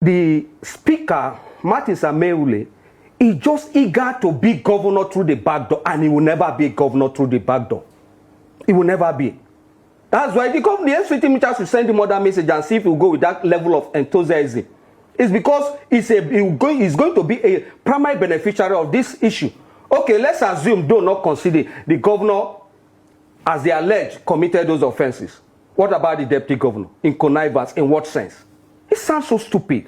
the speaker, Martins Amaewhule, is just eager to be governor through the back door, and he will never be governor through the back door. He will never be. That's why the SVT ministers will send him other message and see if he will go with that level of enthusiasm. It's because he's going to be a primary beneficiary of this issue. Okay, let's assume, do not consider the governor, as they allege, committed those offenses. What about the deputy governor? In connivance, in what sense? It sounds so stupid.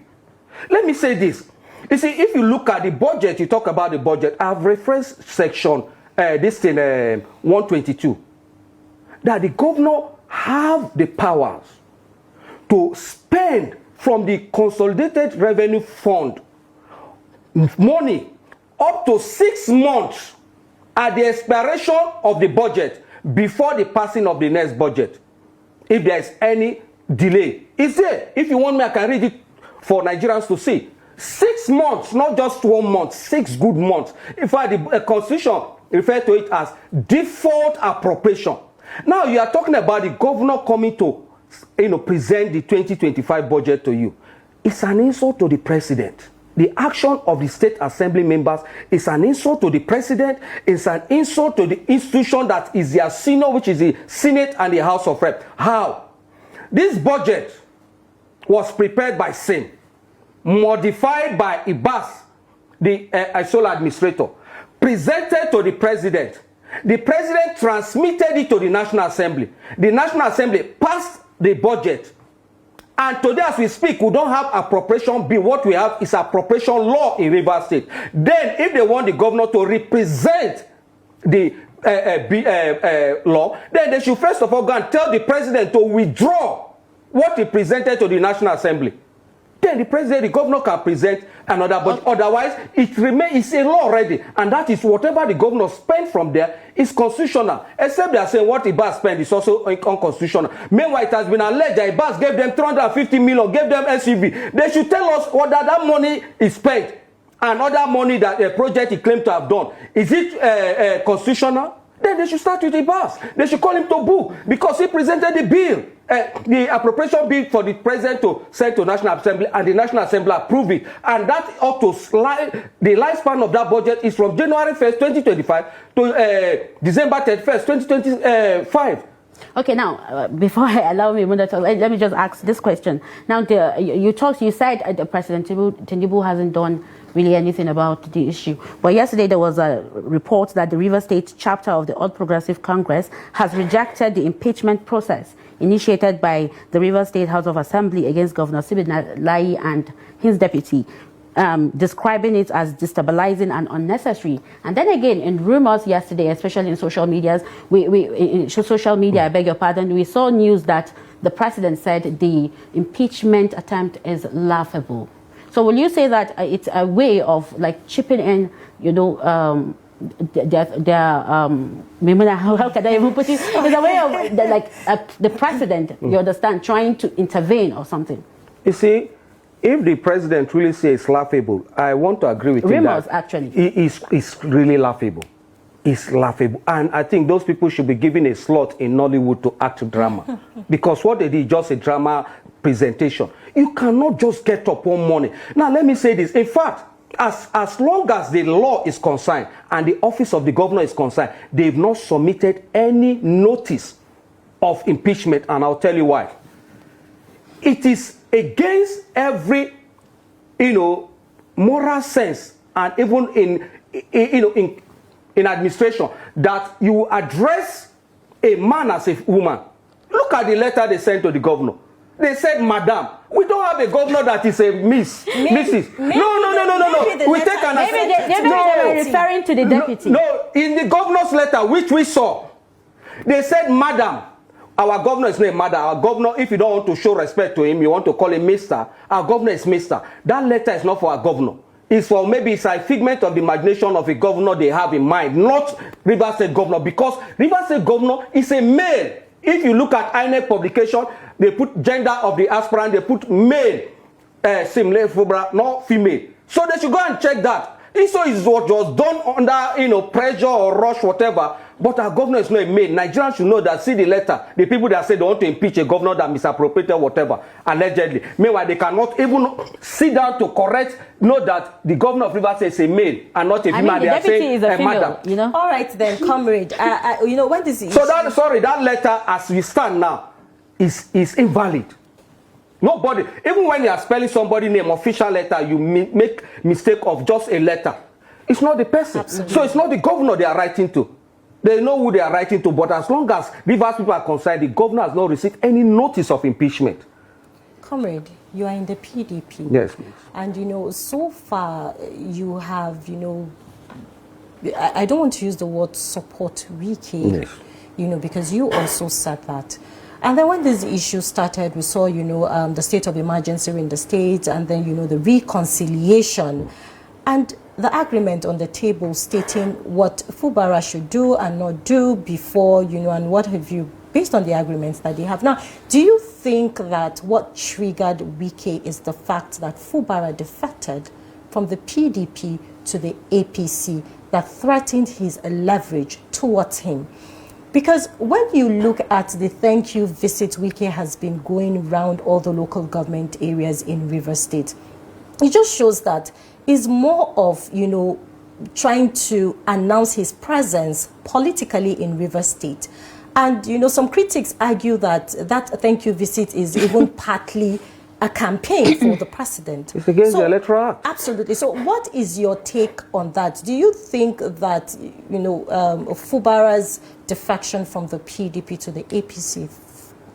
Let me say this. You see, if you look at the budget, you talk about the budget, I've referenced section, 122, that the governor have the powers to spend from the Consolidated Revenue Fund money up to 6 months at the expiration of the budget before the passing of the next budget. If there is any delay, it's there. If you want me, I can read it for Nigerians to see. 6 months, not just 1 month, 6 good months. In fact, the Constitution refers to it as default appropriation. Now you are talking about the governor coming to, present the 2025 budget to you. It's an insult to the president. The action of the state assembly members is an insult to the president. It's an insult to the institution that is their senior, which is the Senate and the House of Reps. How? This budget was prepared by SIM, modified by IBAS, the sole administrator, presented to the president. The president transmitted it to the National Assembly. The National Assembly passed the budget. And today, as we speak, we don't have appropriation bill. What we have is appropriation law in Rivers State. Then, if they want the governor to represent the law, then they should first of all go and tell the president to withdraw what he presented to the National Assembly. Then the governor can present another budget. Otherwise, it remains, it's a law already. And that is whatever the governor spent from there is constitutional. Except they are saying what IBAS spent is also unconstitutional. Meanwhile, it has been alleged that IBAS gave them 350 million, gave them SUV. They should tell us what that money is spent. And other money that a project he claimed to have done. Is it constitutional? Then they should start with IBAS. They should call him to book because he presented the bill. The appropriation bill for the president to send to National Assembly, and the National Assembly approve it. And that ought to slide. The lifespan of that budget is from January 1st, 2025 to December 31st, 2025. Okay, now, before I allow me, let me just ask this question. Now, you said President Tinubu hasn't done really anything about the issue. But yesterday there was a report that the Rivers State chapter of the All Progressive Congress has rejected the impeachment process initiated by the Rivers State House of Assembly against Governor Siminalayi and his deputy, describing it as destabilizing and unnecessary. And then again, in rumors yesterday, especially in social media, I beg your pardon, we saw news that the president said the impeachment attempt is laughable. So will you say that it's a way of like chipping in, how can I even put it? It's a way of the president, you understand, trying to intervene or something. You see, if the president really says laughable, I want to agree with him that actually. It's really laughable. It's laughable. And I think those people should be given a slot in Nollywood to act drama. Because what they did is just a drama presentation. You cannot just get up one morning. Now, let me say this. In fact, as long as the law is concerned and the office of the governor is concerned, they've not submitted any notice of impeachment, and I'll tell you why. It is against every, moral sense, and even in administration, that you address a man as a woman. Look at the letter they sent to the governor. They said, Madam. We don't have a governor that is a Mrs. No. We take an Maybe they were referring to the deputy. No, in the governor's letter, which we saw, they said, Madam. Our governor is named Madam. Our governor, if you don't want to show respect to him, you want to call him Mr. Our governor is Mr. That letter is not for our governor. It's for maybe it's a figment of the imagination of a governor they have in mind, not Rivers State governor, because Rivers State governor is a male. If you look at INEC publication, they put gender of the aspirant, they put male, not female. So they should go and check that. This is what was done under, pressure or rush, whatever, But our governor is not a maid. Nigerians should know that, see the letter. The people that say they want to impeach a governor that misappropriated whatever, allegedly. Meanwhile, they cannot even sit down to correct, know that the governor of Rivers is a male and not a female. The deputy is a female, you know. All right then, comrade. You know, when this is... So that letter, as we stand now, is invalid. Nobody, even when you are spelling somebody's name, official letter, you make mistake of just a letter. It's not the person. Absolutely. So it's not the governor they are writing to. They know who they are writing to, but as long as Rivers people are concerned, the governor has not received any notice of impeachment. Comrade, you are in the PDP. Yes, please. And, you know, so far you have, you know, I don't want to use the word support Wike, yes, you know, because you also said that. And then when this issue started, we saw, you know, the state of emergency in the state, and then, you know, the reconciliation. And the agreement on the table stating what Fubara should do and not do before, you know, and what have you, based on the agreements that they have. Now, do you think that what triggered Wike is the fact that Fubara defected from the PDP to the APC that threatened his leverage towards him? Because when you look at the thank you visit Wike has been going around all the local government areas in Rivers State, it just shows that is more of, you know, trying to announce his presence politically in Rivers State. And, you know, some critics argue that that thank you visit is even partly a campaign for the president. It's against the Electoral Act. Absolutely. So what is your take on that? Do you think that, you know, Fubara's defection from the PDP to the APC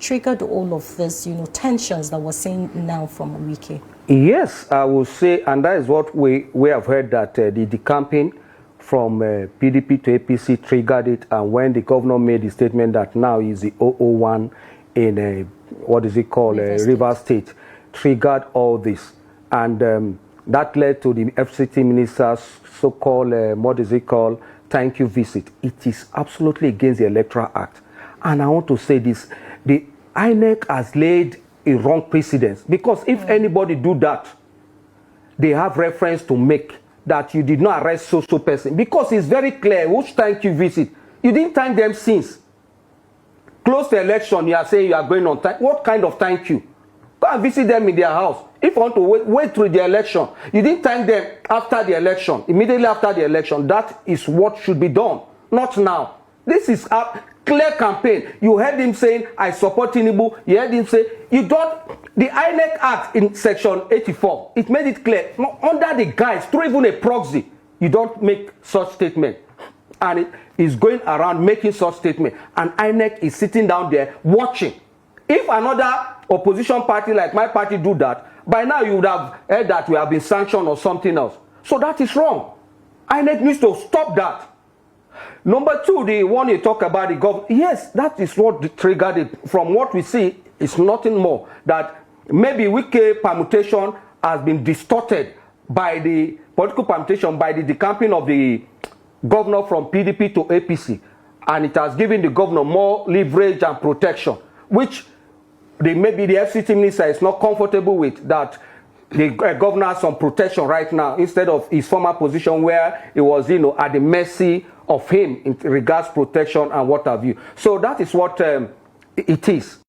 triggered all of this, you know, tensions that we're seeing now from Wike? Yes, I will say, and that is what we have heard, that the decamping from PDP to APC triggered it, and when the governor made the statement that now is the 001 in, what is it called, Rivers State, triggered all this. And that led to the FCT minister's so-called, what is it called, thank you visit. It is absolutely against the Electoral Act. And I want to say this, the INEC has laid a wrong precedence, because if anybody do that, they have reference to make that you did not arrest so person, because it's very clear which thank you visit. You didn't thank them since close to election. You are saying you are going on time. What kind of thank you? Go and visit them in their house. If you want to wait through the election, you didn't thank them after the election, immediately after the election. That is what should be done, not now. This is a clear campaign. You heard him saying, I support Tinubu. You heard him say, you don't, the INEC Act in section 84, it made it clear, under the guise, through even a proxy, you don't make such statement. And it is going around making such statement. And INEC is sitting down there watching. If another opposition party like my party do that, by now you would have heard that we have been sanctioned or something else. So that is wrong. INEC needs to stop that. Number two, the one you talk about the government, yes, that is what triggered it. From what we see, it's nothing more that maybe Wike permutation has been distorted by the political permutation, by the decamping of the governor from PDP to APC, and it has given the governor more leverage and protection, which maybe the FCT minister is not comfortable with, that the governor has some protection right now instead of his former position where he was, you know, at the mercy of him in regards protection and what have you. So that is what it is.